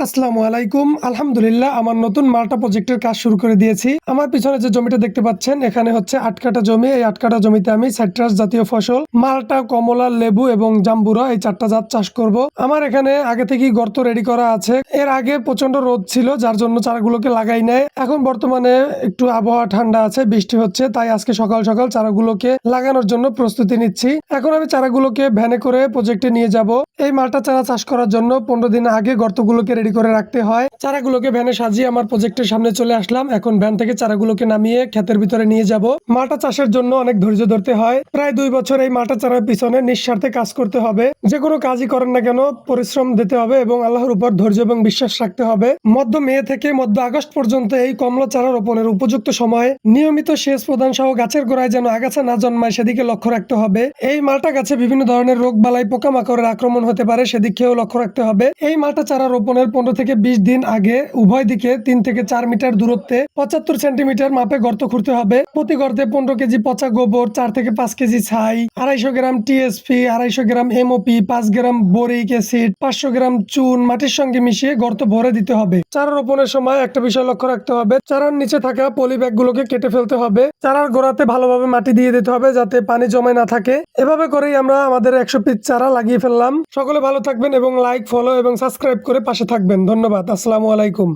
আসসালামু আলাইকুম। আলহামদুলিল্লাহ আমার নতুন মাল্টা প্রজেক্টের কাজ শুরু করে দিয়েছি। আমার পিছনে যে জমিটা দেখতে পাচ্ছেন এখানে হচ্ছে ৮ কাঠা জমি। এই ৮ কাঠা জমিতে আমি সাইট্রাস জাতীয় ফসল মাল্টা, কমলা, লেবু এবং জাম্বুরা এই ৪টা জাত চাষ করব। আমার এখানে আগে থেকেই গর্ত রেডি করা আছে। এর আগে প্রচন্ড রোদ ছিল যার জন্য চারাগুলোকে লাগাই নাই। এখন বর্তমানে একটু আবহাওয়া ঠান্ডা আছে, বৃষ্টি হচ্ছে, তাই আজকে সকাল সকাল চারাগুলোকে লাগানোর জন্য প্রস্তুতি নিচ্ছি। এখন আমি চারাগুলোকে ভ্যানে করে প্রজেক্টে নিয়ে যাব। এই মাল্টা চারা চাষ করার জন্য 15 দিন আগে গর্তগুলোকে রেডি করে রাখতে হয়। চারাগুলোকে ভ্যানে সাজিয়ে আমার প্রজেক্টের সামনে চলে আসলাম। এখন ভ্যান থেকে চারাগুলোকে নামিয়ে ক্ষেতের ভিতরে নিয়ে যাব। মাল্টা চাষের জন্য অনেক ধৈর্য ধরতে হয়। প্রায় 2 বছর এই মাল্টা চারার পিছনে নিঃস্বার্থে কাজ করতে হবে। যে কোনো কাজই করেন না কেন পরিশ্রম দিতে হবে এবং আল্লাহর উপর ধৈর্য এবং বিশ্বাস রাখতে হবে। মধ্য মে থেকে মধ্য আগস্ট পর্যন্ত এই কমলা চারা রোপণের উপযুক্ত সময়ে নিয়মিত সেচ প্রদান সহ গাছের গোড়ায় যেন আগাছা না জন্মায় সেদিকে লক্ষ্য রাখতে হবে। এই মাল্টা গাছে বিভিন্ন ধরনের রোগ বালাই, পোকামাকড়ের আক্রমণ হতে পারে, সেদিকেও লক্ষ্য রাখতে হবে। এই মাল্টা চারা রোপণের 15 থেকে 20 দিন আগে উভয় দিকে 3 থেকে 4 মিটার দূরত্বে 75 সেন্টিমিটার মাপে গর্ত খুঁড়তে হবে। প্রতি গর্তে 15 কেজি পচা গোবর, 4 থেকে 5 কেজি ছাই, 250 গ্রাম টিএসপি, 250 গ্রাম এমওপি, 5 গ্রাম বোরিক অ্যাসিড, 500 গ্রাম চুন মাটির সঙ্গে মিশিয়ে গর্ত ভরে দিতে হবে। চারা রোপণের সময় একটা বিষয় লক্ষ্য রাখতে হবে, চারার নিচে থাকা পলি ব্যাগ গুলোকে কেটে ফেলতে হবে। চারার গোড়াতে ভালোভাবে মাটি দিয়ে দিতে হবে যাতে পানি জমে না থাকে। এভাবে করেই আমরা আমাদের 100 পিস চারা লাগিয়ে ফেললাম। সকলে ভালো থাকবেন এবং লাইক, ফলো এবং সাবস্ক্রাইব করে পাশে থাকবেন। ধন্যবাদ। আসসালামু আলাইকুম।